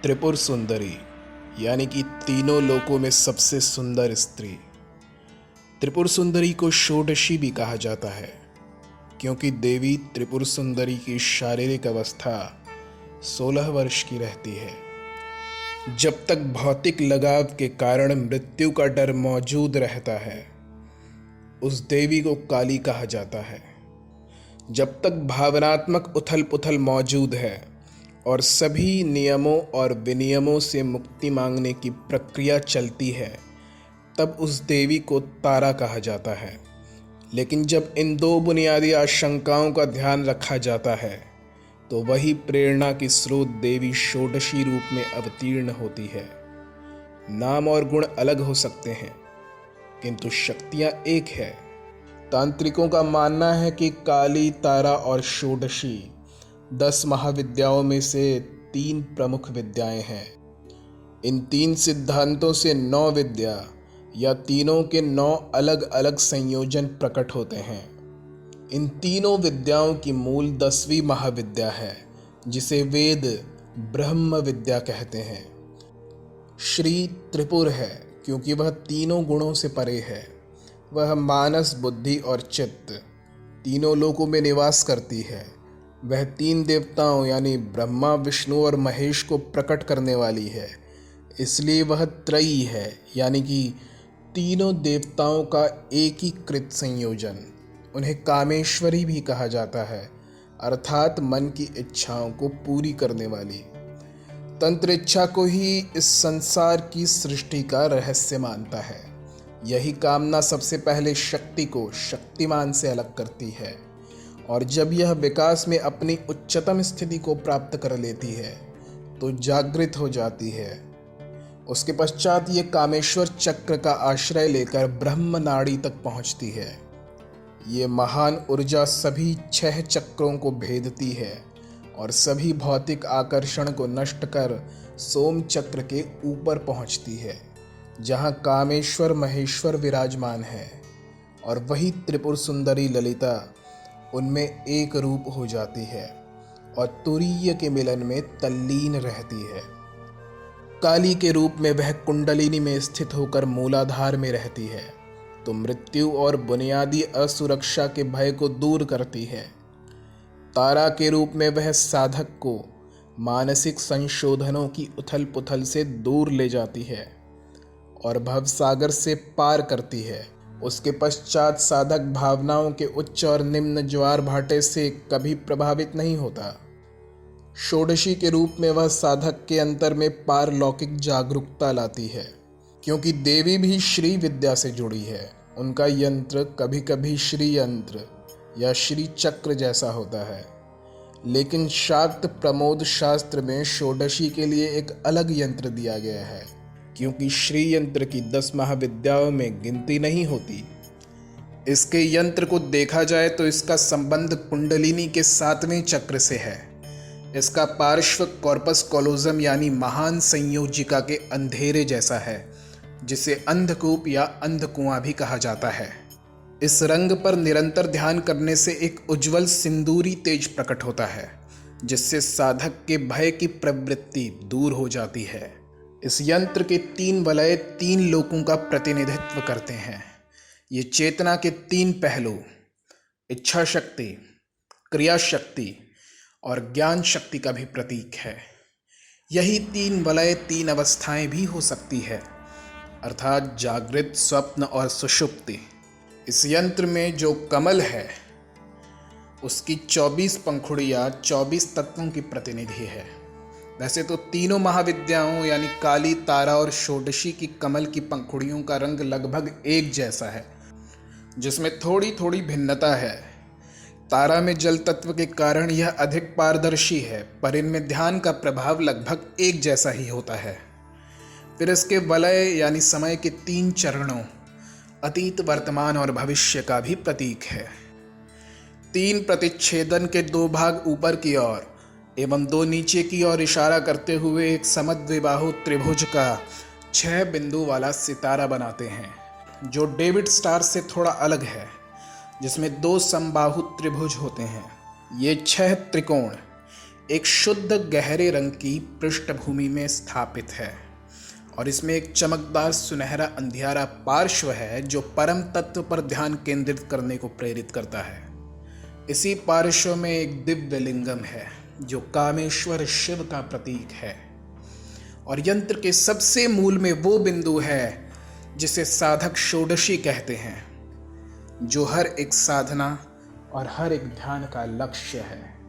त्रिपुर सुंदरी यानी कि तीनों लोकों में सबसे सुंदर स्त्री। त्रिपुर सुंदरी को षोडशी भी कहा जाता है क्योंकि देवी त्रिपुर सुंदरी की शारीरिक अवस्था 16 वर्ष की रहती है। जब तक भौतिक लगाव के कारण मृत्यु का डर मौजूद रहता है, उस देवी को काली कहा जाता है। जब तक भावनात्मक उथल पुथल मौजूद है और सभी नियमों और विनियमों से मुक्ति मांगने की प्रक्रिया चलती है, तब उस देवी को तारा कहा जाता है। लेकिन जब इन दो बुनियादी आशंकाओं का ध्यान रखा जाता है, तो वही प्रेरणा की स्रोत देवी षोडशी रूप में अवतीर्ण होती है। नाम और गुण अलग हो सकते हैं, किंतु शक्तियां एक है। तांत्रिकों का मानना है कि काली, तारा और षोडशी 10 महाविद्याओं में से 3 प्रमुख विद्याएं हैं। इन 3 सिद्धांतों से 9 विद्या या तीनों के 9 अलग अलग संयोजन प्रकट होते हैं। इन तीनों विद्याओं की मूल 10वीं महाविद्या है, जिसे वेद ब्रह्म विद्या कहते हैं। श्री त्रिपुर है क्योंकि वह तीनों गुणों से परे है। वह मानस, बुद्धि और चित्त तीनों लोकों में निवास करती है। वह 3 देवताओं यानी ब्रह्मा, विष्णु और महेश को प्रकट करने वाली है। इसलिए वह त्रयी है, यानी कि तीनों देवताओं का एकीकृत संयोजन। उन्हें कामेश्वरी भी कहा जाता है, अर्थात मन की इच्छाओं को पूरी करने वाली। तंत्र इच्छा को ही इस संसार की सृष्टि का रहस्य मानता है। यही कामना सबसे पहले शक्ति को शक्तिमान से अलग करती है, और जब यह विकास में अपनी उच्चतम स्थिति को प्राप्त कर लेती है, तो जागृत हो जाती है। उसके पश्चात ये कामेश्वर चक्र का आश्रय लेकर ब्रह्म नाड़ी तक पहुंचती है। ये महान ऊर्जा सभी 6 चक्रों को भेदती है और सभी भौतिक आकर्षण को नष्ट कर सोम चक्र के ऊपर पहुंचती है, जहां कामेश्वर महेश्वर विराजमान है, और वही त्रिपुर सुंदरी ललिता उनमें एक रूप हो जाती है और तुरीय के मिलन में तल्लीन रहती है। काली के रूप में वह कुंडलिनी में स्थित होकर मूलाधार में रहती है, तो मृत्यु और बुनियादी असुरक्षा के भय को दूर करती है। तारा के रूप में वह साधक को मानसिक संशोधनों की उथल पुथल से दूर ले जाती है और भवसागर से पार करती है। उसके पश्चात साधक भावनाओं के उच्च और निम्न ज्वार भाटे से कभी प्रभावित नहीं होता। षोडशी के रूप में वह साधक के अंतर में पारलौकिक जागरूकता लाती है, क्योंकि देवी भी श्री विद्या से जुड़ी है। उनका यंत्र कभी कभी श्री यंत्र या श्री चक्र जैसा होता है, लेकिन शाक्त प्रमोद शास्त्र में षोडशी के लिए एक अलग यंत्र दिया गया है, क्योंकि श्री यंत्र की 10 महाविद्याओं में गिनती नहीं होती। इसके यंत्र को देखा जाए तो इसका संबंध कुंडलिनी के 7वें चक्र से है। इसका पार्श्व कॉर्पस कॉलोजम यानी महान संयोजिका के अंधेरे जैसा है, जिसे अंधकूप या अंधकुआं भी कहा जाता है। इस रंग पर निरंतर ध्यान करने से एक उज्जवल सिंदूरी तेज प्रकट होता है, जिससे साधक के भय की प्रवृत्ति दूर हो जाती है। इस यंत्र के 3 वलय 3 लोकों का प्रतिनिधित्व करते हैं। ये चेतना के 3 पहलू, इच्छा शक्ति, क्रिया शक्ति और ज्ञान शक्ति का भी प्रतीक है। यही 3 वलय 3 अवस्थाएं भी हो सकती है, अर्थात जागृत, स्वप्न और सुषुप्ति। इस यंत्र में जो कमल है, उसकी 24 पंखुड़ियाँ 24 तत्वों की प्रतिनिधि है। वैसे तो तीनों महाविद्याओं यानी काली, तारा और षोडशी की कमल की पंखुड़ियों का रंग लगभग एक जैसा है, जिसमें थोड़ी थोड़ी भिन्नता है। तारा में जल तत्व के कारण यह अधिक पारदर्शी है, पर इनमें ध्यान का प्रभाव लगभग एक जैसा ही होता है। फिर इसके वलय यानी समय के 3 चरणों, अतीत, वर्तमान और भविष्य का भी प्रतीक है। 3 प्रतिच्छेदन के 2 भाग ऊपर की ओर एवं 2 नीचे की ओर इशारा करते हुए एक समद्विबाहु त्रिभुज का 6 बिंदु वाला सितारा बनाते हैं, जो डेविड स्टार से थोड़ा अलग है, जिसमें 2 समबाहु त्रिभुज होते हैं। ये 6 त्रिकोण एक शुद्ध गहरे रंग की पृष्ठभूमि में स्थापित है और इसमें एक चमकदार सुनहरा अंधियारा पार्श्व है जो परम तत्व पर ध्यान केंद्रित करने को प्रेरित करता है। इसी पार्श्व में एक दिव्य लिंगम है जो कामेश्वर शिव का प्रतीक है और यंत्र के सबसे मूल में वो बिंदु है जिसे साधक षोडशी कहते हैं, जो हर एक साधना और हर एक ध्यान का लक्ष्य है।